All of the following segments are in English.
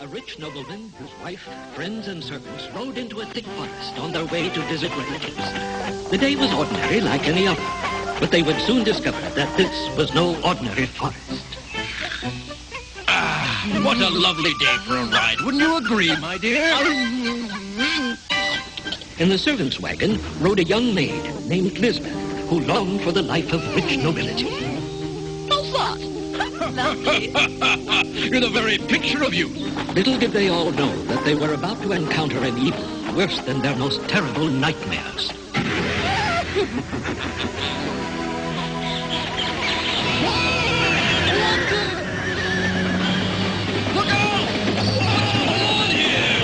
A rich nobleman, whose wife, friends, and servants rode into a thick forest on their way to visit relatives. The day was ordinary like any other, but they would soon discover that this was no ordinary forest. What a lovely day for a ride. Wouldn't you agree, my dear? In the servant's wagon rode a young maid named Lisbeth, who longed for the life of rich nobility. How's that? Lovely. You're the very picture of youth. Little did they all know that they were about to encounter an evil worse than their most terrible nightmares. Look out! What's going on here?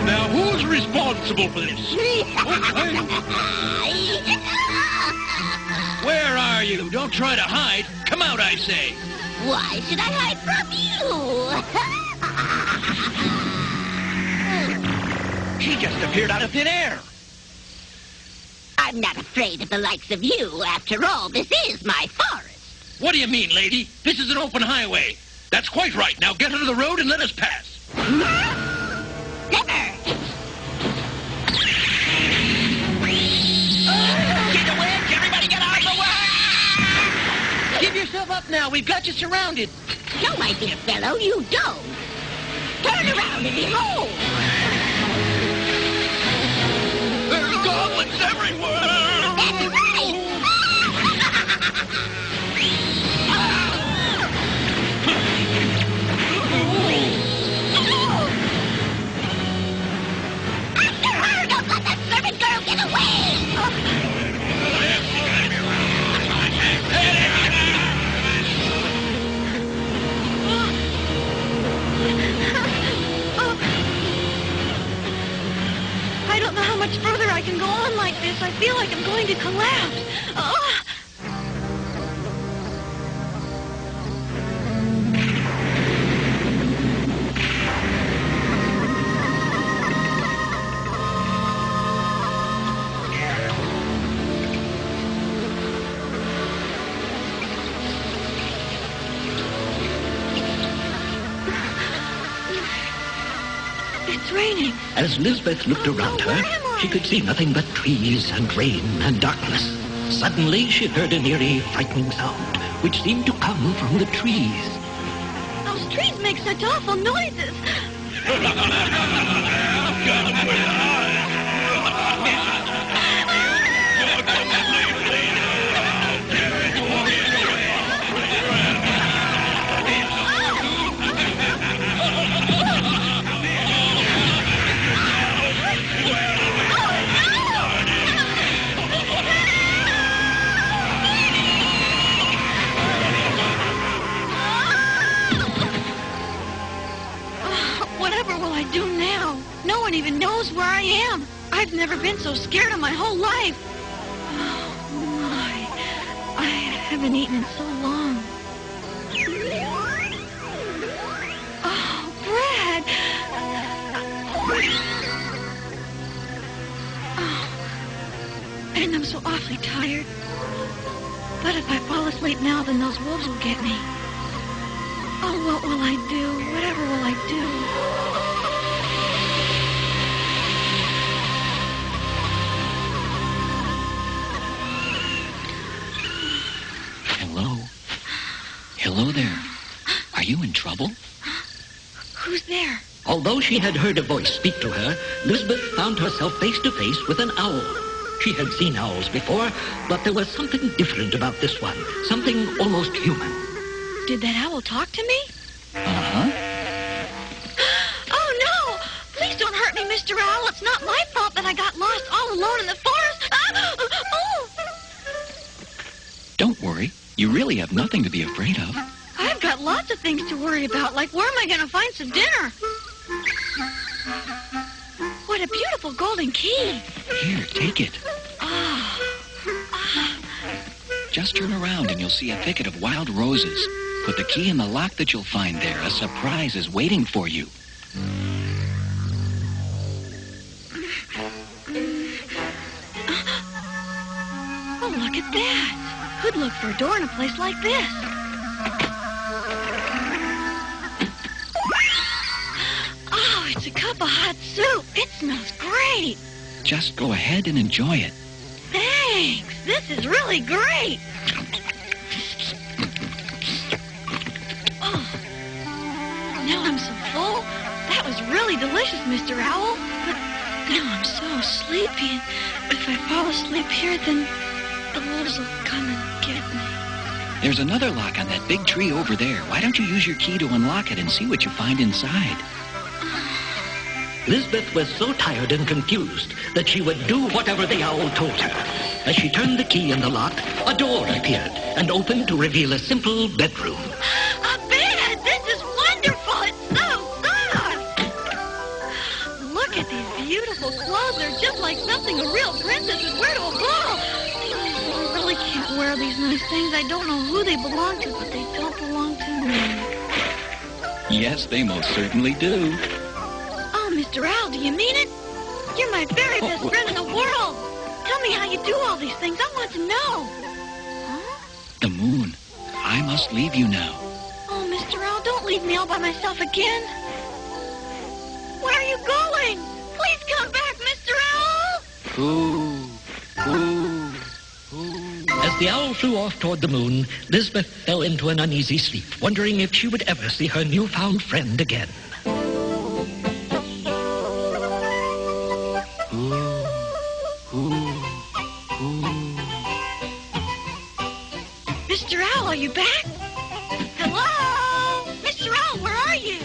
Now, who's responsible for this? Where are you? Don't try to hide. Come out, I say. Why should I hide from you? She just appeared out of thin air. I'm not afraid of the likes of you. After all, this is my forest. What do you mean, lady? This is an open highway. That's quite right. Now get onto the road and let us pass. Never. Get the wedge! Everybody get out of the way! Give yourself up now. We've got you surrounded. No, my dear fellow, you don't. Turn around and behold. There's goblins everywhere! That's right. After her! Don't let that servant girl get away! I don't know how much further I can go on like this. I feel like I'm going to collapse. It's raining. As Lisbeth looked around Where her, am I? she could see nothing but trees and rain and darkness. Suddenly, she heard an eerie, frightening sound, which seemed to come from the trees. Those trees make such awful noises. Whatever will I do now? No one even knows where I am. I've never been so scared in my whole life. Oh, my. I haven't eaten in so long. Oh, Brad. Oh, and I'm so awfully tired. But if I fall asleep now, then those wolves will get me. Oh, what will I do? Whatever will I do? Hello? Hello there. Are you in trouble? Who's there? Although she had heard a voice speak to her, Lisbeth found herself face to face with an owl. She had seen owls before, but there was something different about this one, something almost human. Did that owl talk to me? Uh-huh. Oh, no! Please don't hurt me, Mr. Owl. It's not my fault that I got lost all alone in the forest. Oh! Don't worry. You really have nothing to be afraid of. I've got lots of things to worry about, like where am I going to find some dinner? What a beautiful golden key. Here, take it. Ah. Just turn around and you'll see a thicket of wild roses. Put the key in the lock that you'll find there. A surprise is waiting for you. Oh, look at that. Who'd look for a door in a place like this? cup of hot soup. It smells great. Just go ahead and enjoy it. Thanks. This is really great. Oh, now I'm so full. That was really delicious, Mr. Owl. But now I'm so sleepy. If I fall asleep here, then the wolves will come and get me. There's another lock on that big tree over there. Why don't you use your key to unlock it and see what you find inside? Lisbeth was so tired and confused that she would do whatever the owl told her. As she turned the key in the lock, a door appeared and opened to reveal a simple bedroom. A bed! This is wonderful! It's so soft! Look at these beautiful clothes. They're just like something a real princess would wear to a ball. I really can't wear these nice things. I don't know who they belong to, but they don't belong to me. Yes, they most certainly do. Oh, Mr. Owl, do you mean it? You're my very best friend in the world. Tell me how you do all these things. I want to know. Huh? The moon. I must leave you now. Oh, Mr. Owl, don't leave me all by myself again. Where are you going? Please come back, Mr. Owl. Ooh, ooh, ooh. As the owl flew off toward the moon, Lisbeth fell into an uneasy sleep, wondering if she would ever see her newfound friend again. Mr. Owl, are you back? Hello? Mr. Owl, where are you?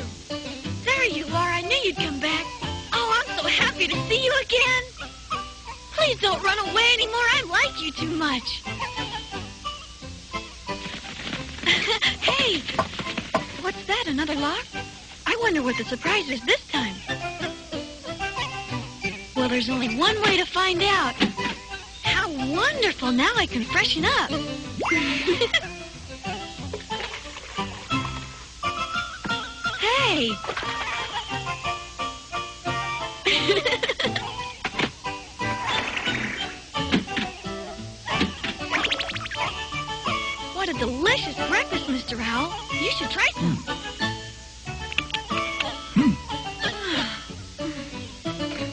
There you are. I knew you'd come back. Oh, I'm so happy to see you again. Please don't run away anymore. I like you too much. Hey, what's that? Another lock? I wonder what the surprise is this time. Well, there's only one way to find out. How wonderful. Now I can freshen up. Hey. What a delicious breakfast, Mr. Owl. You should try some.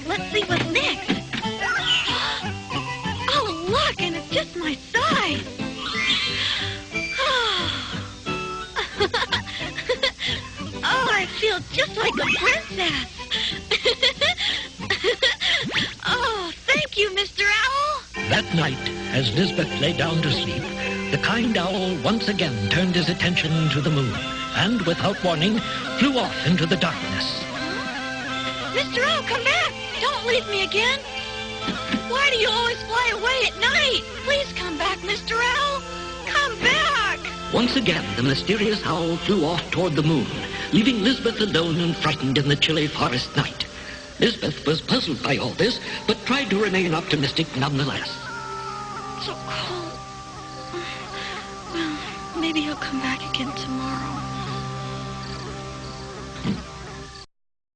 Let's see what's next. Oh, look, and it's just my size. Oh, I feel just like a princess. Oh, thank you, Mr. Owl. That night, as Lisbeth lay down to sleep, the kind owl once again turned his attention to the moon and, without warning, flew off into the darkness. Mr. Owl, come back. Don't leave me again. Why do you always fly away at night? Please come back, Mr. Owl. Come back. Once again, the mysterious owl flew off toward the moon, leaving Lisbeth alone and frightened in the chilly forest night. Lisbeth was puzzled by all this, but tried to remain optimistic nonetheless. So cold.